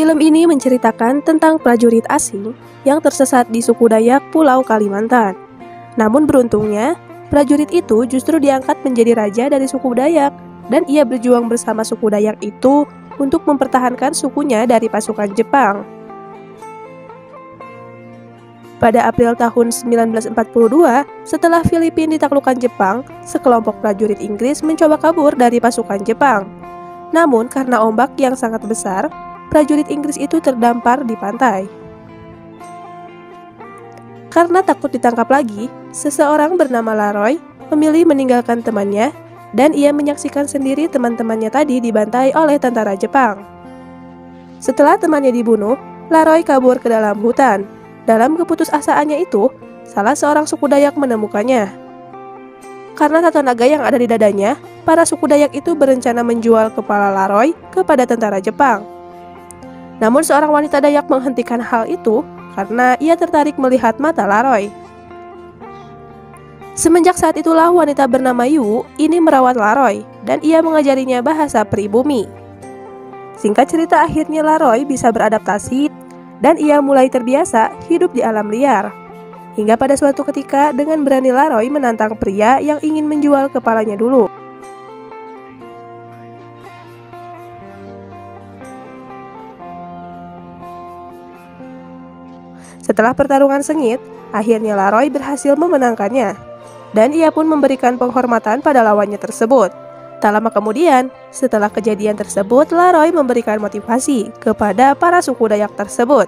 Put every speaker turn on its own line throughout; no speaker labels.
Film ini menceritakan tentang prajurit asing yang tersesat di suku Dayak Pulau Kalimantan. Namun beruntungnya, prajurit itu justru diangkat menjadi raja dari suku Dayak dan ia berjuang bersama suku Dayak itu untuk mempertahankan sukunya dari pasukan Jepang. Pada April tahun 1942, setelah Filipina ditaklukkan Jepang, sekelompok prajurit Inggris mencoba kabur dari pasukan Jepang. Namun karena ombak yang sangat besar, prajurit Inggris itu terdampar di pantai. Karena takut ditangkap lagi, seseorang bernama Laroy memilih meninggalkan temannya dan ia menyaksikan sendiri teman-temannya tadi dibantai oleh tentara Jepang. Setelah temannya dibunuh, Laroy kabur ke dalam hutan. Dalam keputusasaannya itu, salah seorang suku Dayak menemukannya. Karena tato naga yang ada di dadanya, para suku Dayak itu berencana menjual kepala Laroy kepada tentara Jepang. Namun seorang wanita Dayak menghentikan hal itu karena ia tertarik melihat mata Laroy. Semenjak saat itulah wanita bernama Yu ini merawat Laroy dan ia mengajarinya bahasa pribumi. Singkat cerita, akhirnya Laroy bisa beradaptasi dan ia mulai terbiasa hidup di alam liar. Hingga pada suatu ketika dengan berani Laroy menantang pria yang ingin menjual kepalanya dulu. Setelah pertarungan sengit, akhirnya Laroy berhasil memenangkannya. Dan ia pun memberikan penghormatan pada lawannya tersebut. Tak lama kemudian, setelah kejadian tersebut, Laroy memberikan motivasi kepada para suku Dayak tersebut.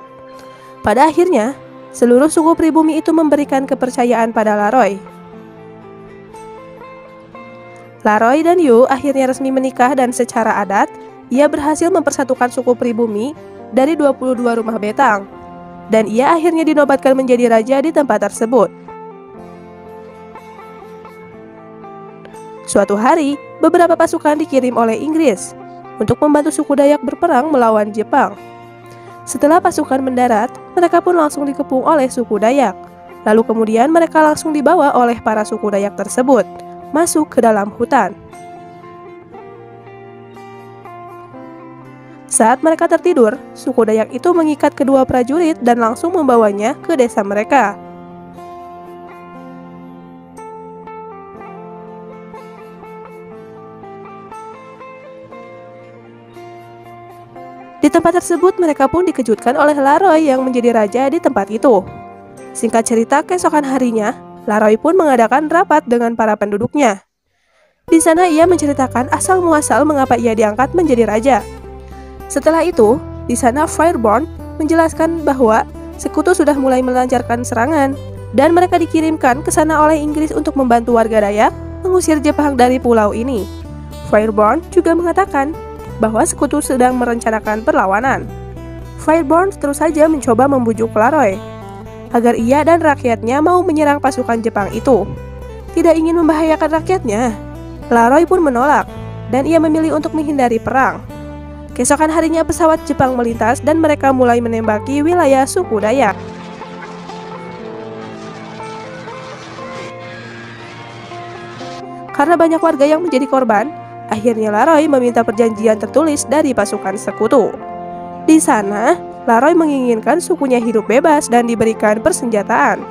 Pada akhirnya, seluruh suku pribumi itu memberikan kepercayaan pada Laroy. Laroy dan Yu akhirnya resmi menikah dan secara adat, ia berhasil mempersatukan suku pribumi dari 22 rumah betang. Dan ia akhirnya dinobatkan menjadi raja di tempat tersebut. Suatu hari, beberapa pasukan dikirim oleh Inggris untuk membantu suku Dayak berperang melawan Jepang. Setelah pasukan mendarat, mereka pun langsung dikepung oleh suku Dayak. Lalu kemudian mereka langsung dibawa oleh para suku Dayak tersebut masuk ke dalam hutan. Saat mereka tertidur, suku Dayak itu mengikat kedua prajurit dan langsung membawanya ke desa mereka. Di tempat tersebut, mereka pun dikejutkan oleh Laroy yang menjadi raja di tempat itu. Singkat cerita, keesokan harinya, Laroy pun mengadakan rapat dengan para penduduknya. Di sana ia menceritakan asal-muasal mengapa ia diangkat menjadi raja. Setelah itu, di sana Fireborn menjelaskan bahwa sekutu sudah mulai melancarkan serangan dan mereka dikirimkan ke sana oleh Inggris untuk membantu warga Dayak mengusir Jepang dari pulau ini. Fireborn juga mengatakan bahwa sekutu sedang merencanakan perlawanan. Fireborn terus saja mencoba membujuk Laroy agar ia dan rakyatnya mau menyerang pasukan Jepang itu. Tidak ingin membahayakan rakyatnya, Laroy pun menolak dan ia memilih untuk menghindari perang. Keesokan harinya pesawat Jepang melintas dan mereka mulai menembaki wilayah suku Dayak. Karena banyak warga yang menjadi korban, akhirnya Laroy meminta perjanjian tertulis dari pasukan sekutu. Di sana, Laroy menginginkan sukunya hidup bebas dan diberikan persenjataan.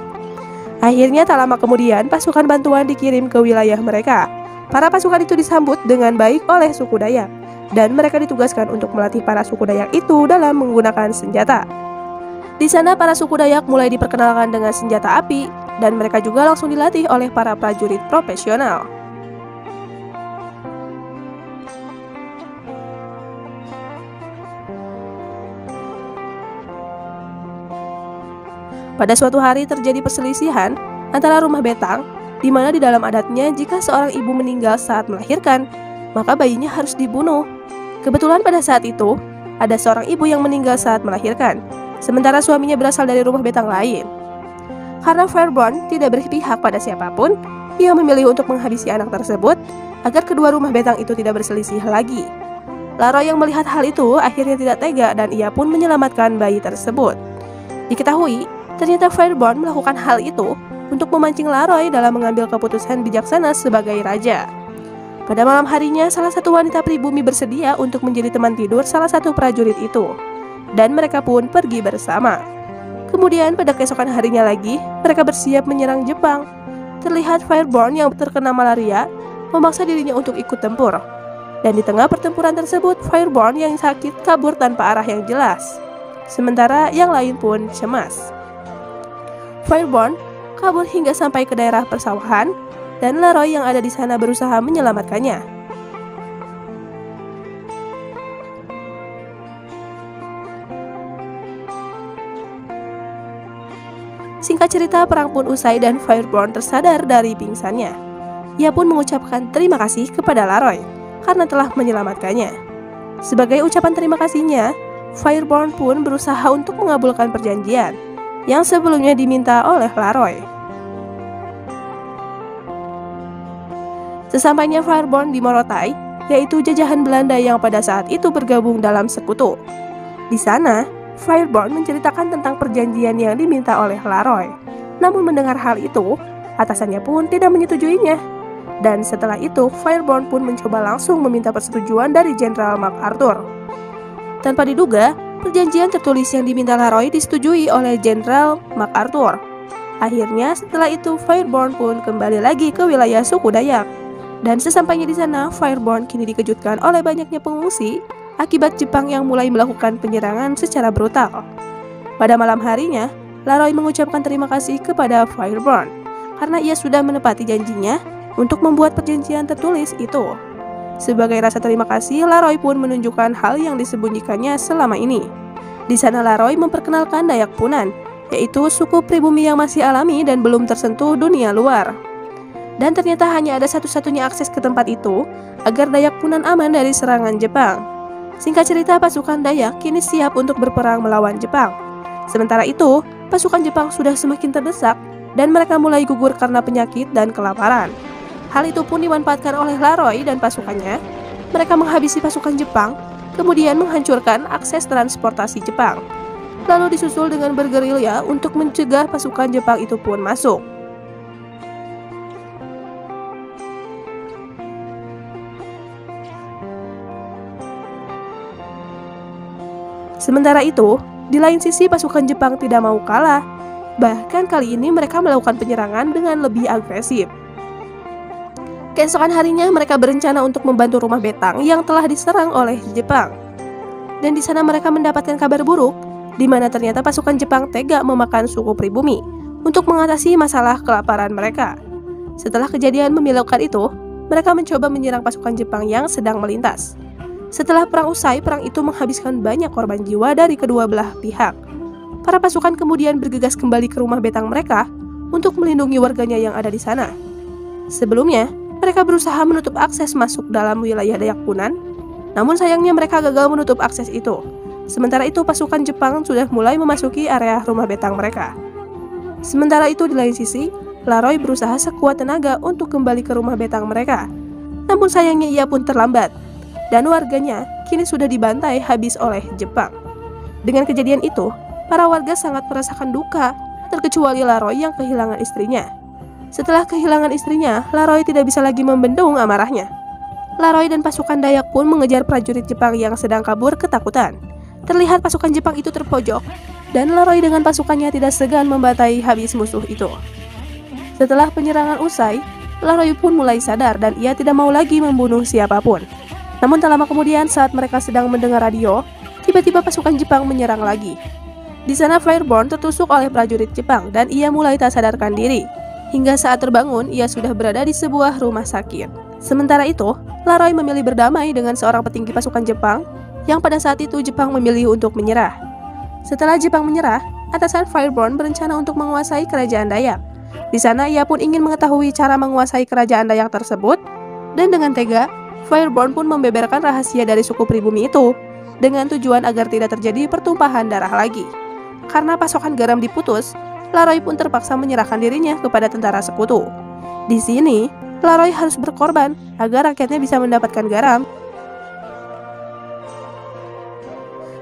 Akhirnya tak lama kemudian pasukan bantuan dikirim ke wilayah mereka. Para pasukan itu disambut dengan baik oleh suku Dayak. Dan mereka ditugaskan untuk melatih para suku Dayak itu dalam menggunakan senjata. Di sana para suku Dayak mulai diperkenalkan dengan senjata api dan mereka juga langsung dilatih oleh para prajurit profesional. Pada suatu hari terjadi perselisihan antara rumah betang, di mana di dalam adatnya jika seorang ibu meninggal saat melahirkan, maka bayinya harus dibunuh. Kebetulan pada saat itu, ada seorang ibu yang meninggal saat melahirkan, sementara suaminya berasal dari rumah betang lain. Karena Fireborn tidak berpihak pada siapapun, ia memilih untuk menghabisi anak tersebut agar kedua rumah betang itu tidak berselisih lagi. Laroy yang melihat hal itu akhirnya tidak tega dan ia pun menyelamatkan bayi tersebut. Diketahui, ternyata Fireborn melakukan hal itu untuk memancing Laroy dalam mengambil keputusan bijaksana sebagai raja. Pada malam harinya, salah satu wanita pribumi bersedia untuk menjadi teman tidur salah satu prajurit itu. dan mereka pun pergi bersama. Kemudian pada keesokan harinya lagi, mereka bersiap menyerang Jepang. Terlihat Fireborn yang terkena malaria memaksa dirinya untuk ikut tempur. Dan di tengah pertempuran tersebut, Fireborn yang sakit kabur tanpa arah yang jelas. Sementara yang lain pun cemas. Fireborn kabur hingga sampai ke daerah persawahan, dan Leroy yang ada di sana berusaha menyelamatkannya. Singkat cerita, perang pun usai dan Fireborn tersadar dari pingsannya. Ia pun mengucapkan terima kasih kepada Leroy karena telah menyelamatkannya. Sebagai ucapan terima kasihnya, Fireborn pun berusaha untuk mengabulkan perjanjian yang sebelumnya diminta oleh Leroy. Sesampainya Fireborn di Morotai, yaitu jajahan Belanda yang pada saat itu bergabung dalam sekutu. Di sana, Fireborn menceritakan tentang perjanjian yang diminta oleh Leroy. Namun mendengar hal itu, atasannya pun tidak menyetujuinya. Dan setelah itu, Fireborn pun mencoba langsung meminta persetujuan dari Jenderal MacArthur. Tanpa diduga, perjanjian tertulis yang diminta Leroy disetujui oleh Jenderal MacArthur. Akhirnya, setelah itu Fireborn pun kembali lagi ke wilayah suku Dayak. Dan sesampainya di sana, Fireborn kini dikejutkan oleh banyaknya pengungsi akibat Jepang yang mulai melakukan penyerangan secara brutal. Pada malam harinya, Leroy mengucapkan terima kasih kepada Fireborn karena ia sudah menepati janjinya untuk membuat perjanjian tertulis itu. Sebagai rasa terima kasih, Leroy pun menunjukkan hal yang disembunyikannya selama ini. Di sana Leroy memperkenalkan Dayak Punan, yaitu suku pribumi yang masih alami dan belum tersentuh dunia luar. Dan ternyata hanya ada satu-satunya akses ke tempat itu agar Dayak Punan aman dari serangan Jepang. Singkat cerita, pasukan Dayak kini siap untuk berperang melawan Jepang. Sementara itu, pasukan Jepang sudah semakin terdesak dan mereka mulai gugur karena penyakit dan kelaparan. Hal itu pun dimanfaatkan oleh Leroy dan pasukannya. Mereka menghabisi pasukan Jepang, kemudian menghancurkan akses transportasi Jepang. Lalu disusul dengan bergerilya untuk mencegah pasukan Jepang itu pun masuk. Sementara itu, di lain sisi pasukan Jepang tidak mau kalah. Bahkan kali ini mereka melakukan penyerangan dengan lebih agresif. Keesokan harinya mereka berencana untuk membantu rumah Betang yang telah diserang oleh Jepang. Dan di sana mereka mendapatkan kabar buruk, di mana ternyata pasukan Jepang tega memakan suku pribumi untuk mengatasi masalah kelaparan mereka. Setelah kejadian memilukan itu, mereka mencoba menyerang pasukan Jepang yang sedang melintas. Setelah perang usai, perang itu menghabiskan banyak korban jiwa dari kedua belah pihak. Para pasukan kemudian bergegas kembali ke rumah Betang mereka untuk melindungi warganya yang ada di sana. Sebelumnya, mereka berusaha menutup akses masuk dalam wilayah Dayak Punan, namun sayangnya mereka gagal menutup akses itu. Sementara itu pasukan Jepang sudah mulai memasuki area rumah Betang mereka. Sementara itu di lain sisi, Leroy berusaha sekuat tenaga untuk kembali ke rumah Betang mereka. Namun sayangnya ia pun terlambat, dan warganya kini sudah dibantai habis oleh Jepang. Dengan kejadian itu, para warga sangat merasakan duka, terkecuali Leroy yang kehilangan istrinya. Setelah kehilangan istrinya, Leroy tidak bisa lagi membendung amarahnya. Leroy dan pasukan Dayak pun mengejar prajurit Jepang yang sedang kabur ketakutan. Terlihat pasukan Jepang itu terpojok, dan Leroy dengan pasukannya tidak segan membantai habis musuh itu. Setelah penyerangan usai, Leroy pun mulai sadar dan ia tidak mau lagi membunuh siapapun. Namun tak lama kemudian saat mereka sedang mendengar radio, tiba-tiba pasukan Jepang menyerang lagi. Di sana Fireborn tertusuk oleh prajurit Jepang dan ia mulai tak sadarkan diri. Hingga saat terbangun, ia sudah berada di sebuah rumah sakit. Sementara itu, Leroy memilih berdamai dengan seorang petinggi pasukan Jepang yang pada saat itu Jepang memilih untuk menyerah. Setelah Jepang menyerah, atasan Fireborn berencana untuk menguasai kerajaan Dayak. Di sana ia pun ingin mengetahui cara menguasai kerajaan Dayak tersebut, dan dengan tega, Fireborn pun membeberkan rahasia dari suku pribumi itu dengan tujuan agar tidak terjadi pertumpahan darah lagi. Karena pasokan garam diputus, Leroy pun terpaksa menyerahkan dirinya kepada tentara sekutu. Di sini, Leroy harus berkorban agar rakyatnya bisa mendapatkan garam.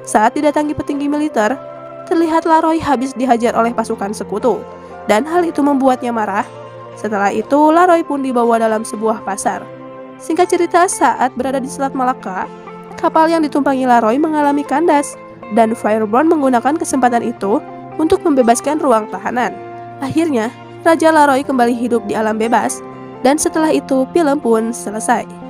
Saat didatangi petinggi militer, terlihat Leroy habis dihajar oleh pasukan sekutu, dan hal itu membuatnya marah. Setelah itu, Leroy pun dibawa dalam sebuah pasar. Singkat cerita, saat berada di Selat Malaka, kapal yang ditumpangi Leroy mengalami kandas dan Fireborn menggunakan kesempatan itu untuk membebaskan ruang tahanan. Akhirnya, Raja Laroy kembali hidup di alam bebas, dan setelah itu film pun selesai.